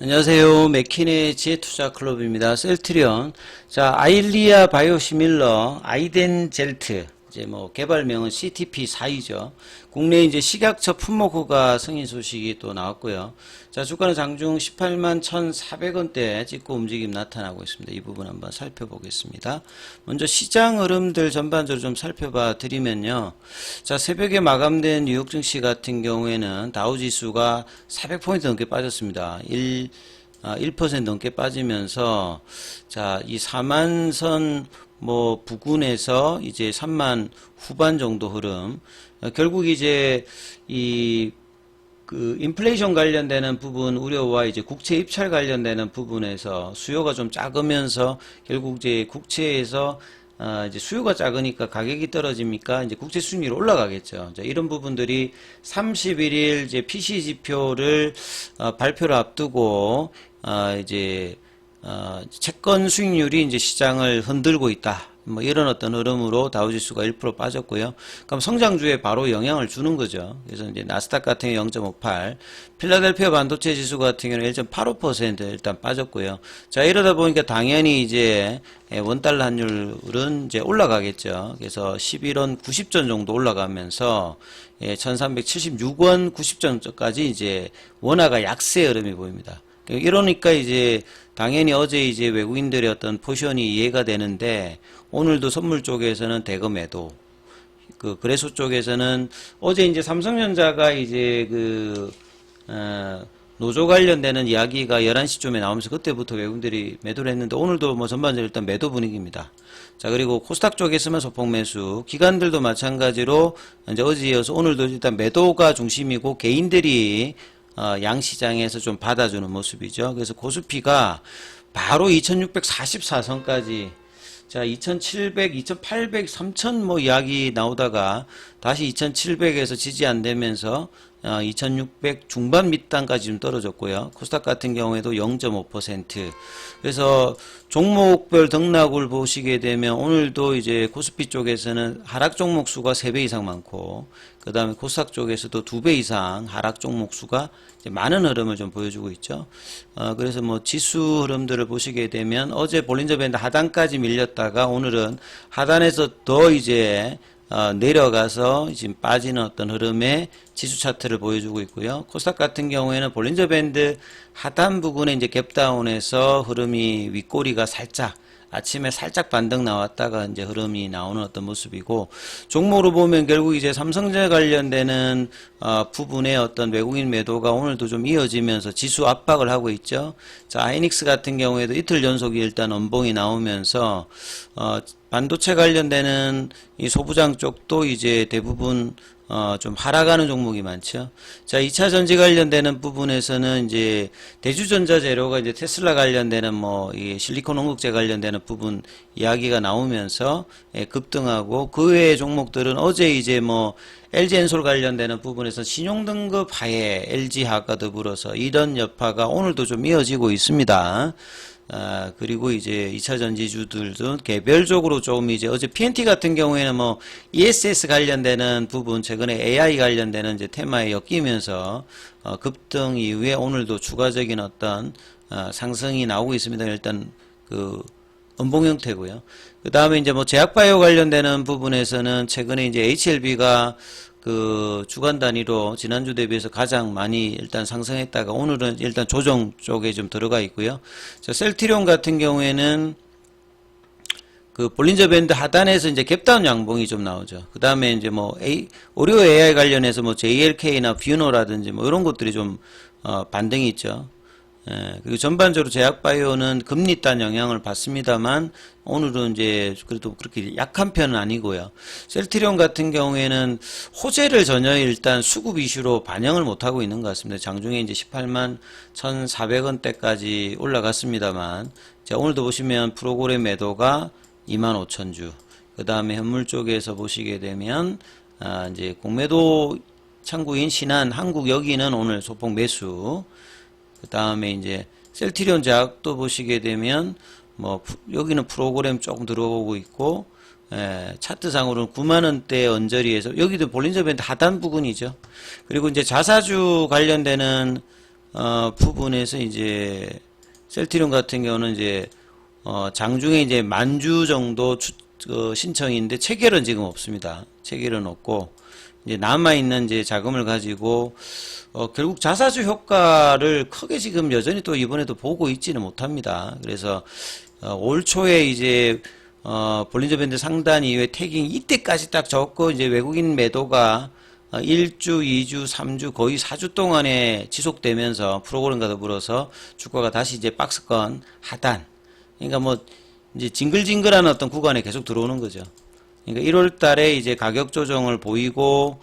안녕하세요. 맥킨의 지혜투자클럽입니다. 셀트리온. 자, 아일리아 바이오시밀러 아이덴젤트. 이제 뭐 개발명은 CTP4이죠. 국내 이제 식약처 품목허가 승인 소식이 또 나왔고요. 자, 주가는 장중 18만 1,400원대 찍고 움직임 나타나고 있습니다. 이 부분 한번 살펴보겠습니다. 먼저 시장 흐름들 전반적으로 좀 살펴봐 드리면요. 자, 새벽에 마감된 뉴욕 증시 같은 경우에는 다우지수가 400포인트 넘게 빠졌습니다. 1% 넘게 빠지면서 자, 이 4만선 뭐 부근에서 이제 3만 후반 정도 흐름. 결국 이제 이 그 인플레이션 관련되는 부분 우려와 이제 국채 입찰 관련되는 부분에서 수요가 좀 작으면서 결국 이제 국채에서 이제 수요가 작으니까 가격이 떨어집니까? 이제 국채 수익률이 올라가겠죠. 자, 이런 부분들이 31일 이제 PC 지표를 발표를 앞두고 이제 채권 수익률이 이제 시장을 흔들고 있다. 뭐 이런 어떤 흐름으로 다우지수가 1% 빠졌고요. 그럼 성장주에 바로 영향을 주는 거죠. 그래서 이제 나스닥 같은 경우 0.58, 필라델피아 반도체 지수 같은 경우는 1.85% 일단 빠졌고요. 자, 이러다 보니까 당연히 이제 원달러 환율은 이제 올라가겠죠. 그래서 11원 90전 정도 올라가면서 1376원 90전까지 이제 원화가 약세 흐름이 보입니다. 이러니까 이제 당연히 어제 이제 외국인들의 어떤 포지션이 이해가 되는데 오늘도 선물 쪽에서는 대거 매도, 그 거래소 쪽에서는 어제 이제 삼성전자가 이제 노조 관련되는 이야기가 11시쯤에 나오면서 그때부터 외국인들이 매도를 했는데 오늘도 뭐 전반적으로 일단 매도 분위기입니다. 자, 그리고 코스닥 쪽에서만 소폭 매수, 기관들도 마찬가지로 이제 어제 이어서 오늘도 일단 매도가 중심이고 개인들이 양시장에서 좀 받아주는 모습이죠. 그래서 코스피가 바로 2644선까지 자, 2700, 2800, 3000 뭐 이야기 나오다가 다시 2700에서 지지 안 되면서 2600 중반 밑단까지 좀 떨어졌고요. 코스닥 같은 경우에도 0.5%. 그래서 종목별 등락을 보시게 되면 오늘도 이제 코스피 쪽에서는 하락 종목 수가 3배 이상 많고 그 다음에 코스닥 쪽에서도 2배 이상 하락 종목 수가 많은 흐름을 좀 보여주고 있죠. 그래서 뭐 지수 흐름들을 보시게 되면 어제 볼린저 밴드 하단까지 밀렸다가 오늘은 하단에서 더 이제 내려가서 지금 빠지는 어떤 흐름의 지수 차트를 보여주고 있고요. 코스닥 같은 경우에는 볼린저 밴드 하단 부분에 이제 갭다운해서 흐름이 윗꼬리가 살짝 아침에 살짝 반등 나왔다가 이제 흐름이 나오는 어떤 모습이고 종목으로 보면 결국 이제 삼성전자 관련되는 부분의 어떤 외국인 매도가 오늘도 좀 이어지면서 지수 압박을 하고 있죠. 자, 하이닉스 같은 경우에도 이틀 연속이 일단 원봉이 나오면서 반도체 관련되는 이 소부장 쪽도 이제 대부분 좀 하락하는 종목이 많죠. 자, 2차 전지 관련되는 부분에서는 이제 대주전자 재료가 이제 테슬라 관련되는 뭐 이 실리콘 원극재 관련되는 부분 이야기가 나오면서 급등하고 그 외의 종목들은 어제 이제 뭐 LG엔솔 관련되는 부분에서 신용등급 하에 LG화학과 더불어서 이런 여파가 오늘도 좀 이어지고 있습니다. 그리고 이제 2차 전지주들도 개별적으로 좀 이제 어제 PNT 같은 경우에는 뭐 ESS 관련되는 부분 최근에 AI 관련되는 이제 테마에 엮이면서 급등 이후에 오늘도 추가적인 어떤 상승이 나오고 있습니다. 일단 그 음봉 형태고요. 그 다음에 이제 뭐 제약바이오 관련되는 부분에서는 최근에 이제 HLB가 그 주간 단위로 지난주 대비해서 가장 많이 일단 상승했다가 오늘은 일단 조정 쪽에 좀 들어가 있고요. 자, 셀트리온 같은 경우에는 그 볼린저 밴드 하단에서 이제 갭다운 양봉이 좀 나오죠. 그 다음에 이제 뭐 오리오 AI 관련해서 뭐 JLK나 뷰노라든지 뭐 이런 것들이 좀 반등이 있죠. 그리고 전반적으로 제약바이오는 금리 딴 영향을 받습니다만 오늘은 이제 그래도 그렇게 약한 편은 아니고요. 셀트리온 같은 경우에는 호재를 전혀 일단 수급 이슈로 반영을 못하고 있는 것 같습니다. 장중에 이제 18만 1,400원대까지 올라갔습니다만 자, 오늘도 보시면 프로그램 매도가 25,000주. 그 다음에 현물 쪽에서 보시게 되면 이제 공매도 창구인 신한 한국 여기는 오늘 소폭 매수. 그 다음에 이제 셀트리온 제약도 보시게 되면 뭐 여기는 프로그램 조금 들어오고 있고 차트상으로는 9만원대 언저리에서 여기도 볼린저 밴드 하단 부근이죠. 그리고 이제 자사주 관련되는 부분에서 이제 셀트리온 같은 경우는 이제 장중에 이제 만주 정도 신청인데 체결은 지금 없습니다. 체결은 없고 이제 남아 있는 이제 자금을 가지고 결국 자사주 효과를 크게 지금 여전히 또 이번에도 보고 있지는 못합니다. 그래서 올 초에 이제 볼린저 밴드 상단 이후에 태깅 이때까지 딱 적고 이제 외국인 매도가 1주, 2주, 3주, 거의 4주 동안에 지속되면서 프로그램과 더불어서 주가가 다시 이제 박스권 하단. 그러니까 뭐 이제 징글징글한 어떤 구간에 계속 들어오는 거죠. 그러니까 1월 달에 이제 가격 조정을 보이고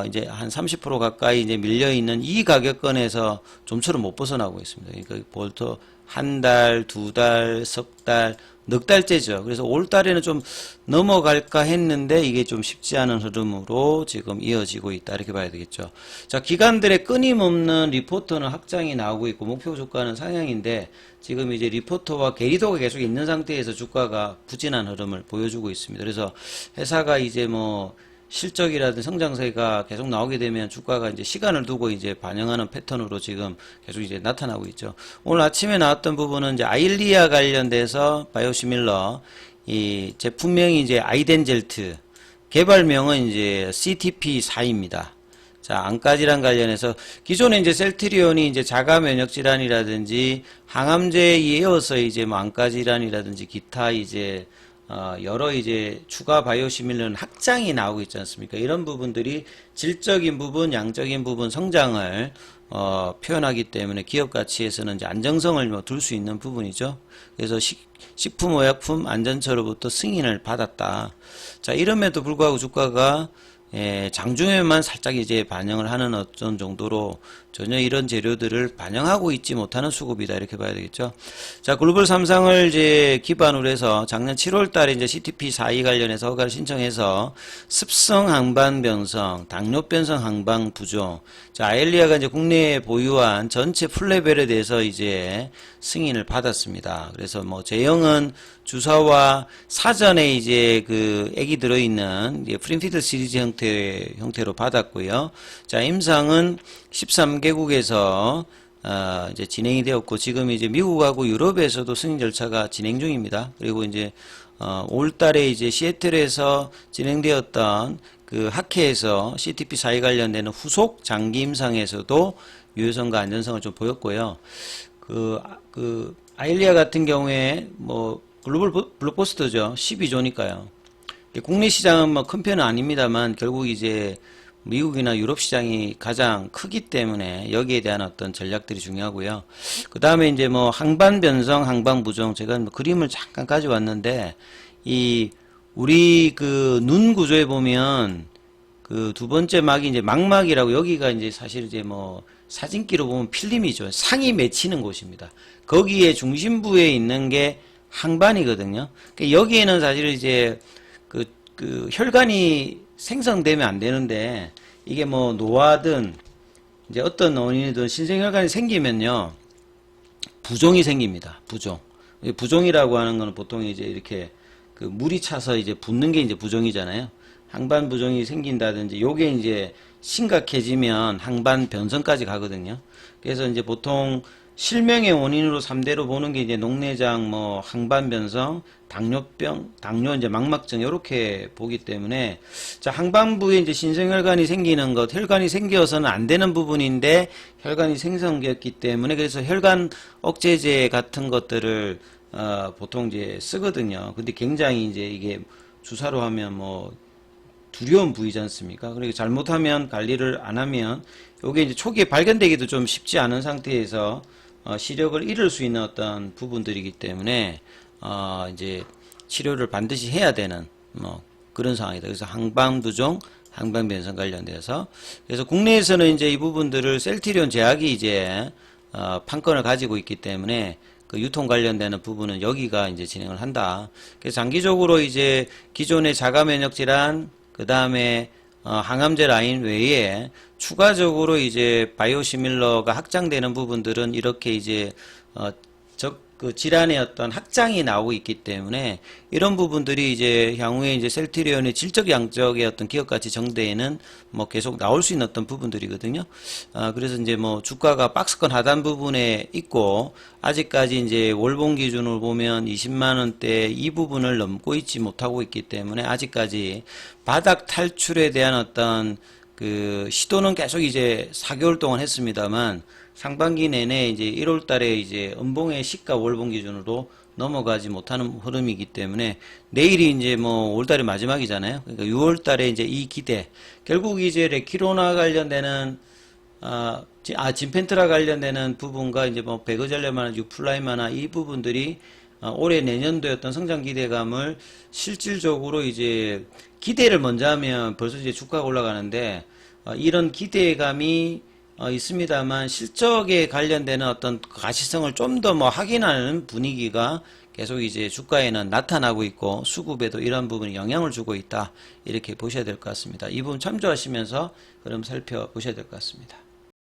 이제 한 30% 가까이 이제 밀려 있는 이 가격권에서 좀처럼 못 벗어나고 있습니다. 그러니까 벌써 한 달, 두 달, 석 달, 넉 달째죠. 그래서 올 달에는 좀 넘어갈까 했는데 이게 좀 쉽지 않은 흐름으로 지금 이어지고 있다. 이렇게 봐야 되겠죠. 자, 기관들의 끊임없는 리포터는 확장이 나오고 있고 목표 주가는 상향인데 지금 이제 리포터와 괴리도가 계속 있는 상태에서 주가가 부진한 흐름을 보여주고 있습니다. 그래서 회사가 이제 뭐 실적이라든 성장세가 계속 나오게 되면 주가가 이제 시간을 두고 이제 반영하는 패턴으로 지금 계속 이제 나타나고 있죠. 오늘 아침에 나왔던 부분은 이제 아일리아 관련돼서 바이오시밀러 이 제품명이 이제 아이덴젤트 개발명은 이제 CTP4입니다. 자, 안과질환 관련해서 기존에 이제 셀트리온이 이제 자가 면역 질환이라든지 항암제에 이어서 이제 뭐 안과질환이라든지 기타 이제 여러 이제 추가 바이오시밀러는 확장이 나오고 있지 않습니까? 이런 부분들이 질적인 부분, 양적인 부분 성장을 표현하기 때문에 기업 가치에서는 이제 안정성을 뭐 둘 수 있는 부분이죠. 그래서 식품의약품 안전처로부터 승인을 받았다. 자, 이럼에도 불구하고 주가가 장중에만 살짝 이제 반영을 하는 어떤 정도로 전혀 이런 재료들을 반영하고 있지 못하는 수급이다. 이렇게 봐야 되겠죠. 자, 글로벌 3상을 이제 기반으로 해서 작년 7월 달에 이제 CTP4E 관련해서 허가를 신청해서 습성 항반 변성, 당뇨 변성 항반 부종. 자, 아일리아가 이제 국내에 보유한 전체 풀레벨에 대해서 이제 승인을 받았습니다. 그래서 뭐 제형은 주사와 사전에 이제 그 액이 들어있는 프린피드 시리즈 형태로 받았고요. 자, 임상은 13개국에서 이제 진행이 되었고 지금 이제 미국하고 유럽에서도 승인 절차가 진행 중입니다. 그리고 이제 올 달에 이제 시애틀에서 진행되었던 그 학회에서 CTP4E 관련되는 후속 장기 임상에서도 유효성과 안전성을 좀 보였고요. 그 아일리아 같은 경우에 뭐 글로벌 블록버스터죠. 12조니까요. 국내 시장은 뭐 큰 편은 아닙니다만 결국 이제 미국이나 유럽 시장이 가장 크기 때문에 여기에 대한 어떤 전략들이 중요하고요. 그 다음에 이제 뭐 항반 변성, 항반 부종 제가 뭐 그림을 잠깐 가져왔는데 이 우리 그 눈 구조에 보면 그 두 번째 막이 이제 망막이라고 여기가 이제 사실 이제 뭐 사진기로 보면 필름이죠. 상이 맺히는 곳입니다. 거기에 중심부에 있는 게 항반이거든요. 그러니까 여기에는 사실 이제 그 혈관이 생성되면 안 되는데 이게 뭐 노화든 이제 어떤 원인이든 신생혈관이 생기면요 부종이 생깁니다. 부종. 부종이라고 하는 거는 보통 이제 이렇게 그 물이 차서 이제 붓는 게 이제 부종이잖아요. 항반 부종이 생긴다든지 요게 이제 심각해지면 항반 변성까지 가거든요. 그래서 이제 보통 실명의 원인으로 3대로 보는 게 이제 녹내장, 뭐 항반 변성, 당뇨병, 당뇨 이제 망막증 이렇게 보기 때문에 자, 항반부에 이제 신생혈관이 생기는 것, 혈관이 생겨서는 안 되는 부분인데 혈관이 생성되었기 때문에 그래서 혈관 억제제 같은 것들을 보통 이제 쓰거든요. 근데 굉장히 이제 이게 주사로 하면 뭐 두려운 부위지 않습니까? 그리고 잘못하면 관리를 안 하면 요게 이제 초기에 발견되기도 좀 쉽지 않은 상태에서 시력을 잃을 수 있는 어떤 부분들이기 때문에 이제 치료를 반드시 해야 되는 뭐 그런 상황이다. 그래서 항반부종, 항반변성 관련돼서 그래서 국내에서는 이제 이 부분들을 셀트리온 제약이 이제 판권을 가지고 있기 때문에 그 유통 관련되는 부분은 여기가 이제 진행을 한다. 그래서 장기적으로 이제 기존의 자가 면역 질환 그 다음에 항암제 라인 외에 추가적으로 이제 바이오시밀러가 확장되는 부분들은 이렇게 이제 그 질환의 어떤 확장이 나오고 있기 때문에 이런 부분들이 이제 향후에 이제 셀트리온의 질적 양적의 어떤 기업 가치 정대에는 뭐 계속 나올 수 있는 어떤 부분들이거든요. 그래서 이제 뭐 주가가 박스권 하단 부분에 있고 아직까지 이제 월봉 기준으로 보면 20만 원대 이 부분을 넘고 있지 못하고 있기 때문에 아직까지 바닥 탈출에 대한 어떤 그 시도는 계속 이제 4개월 동안 했습니다만 상반기 내내 이제 1월 달에 이제 음봉의 시가 월봉 기준으로 넘어가지 못하는 흐름이기 때문에 내일이 이제 뭐 5월달이 마지막이잖아요. 그러니까 6월달에 이제 이 기대 결국 이제 레키로나 관련되는 진펜트라 관련되는 부분과 이제 뭐 베거젤레마나 유플라이마나 이 부분들이 올해 내년도의 어떤 성장 기대감을 실질적으로 이제 기대를 먼저 하면 벌써 이제 주가가 올라가는데 이런 기대감이 있습니다만 실적에 관련되는 어떤 가시성을 좀 더 뭐 확인하는 분위기가 계속 이제 주가에는 나타나고 있고 수급에도 이런 부분이 영향을 주고 있다 이렇게 보셔야 될 것 같습니다. 이 부분 참조하시면서 그럼 살펴보셔야 될 것 같습니다.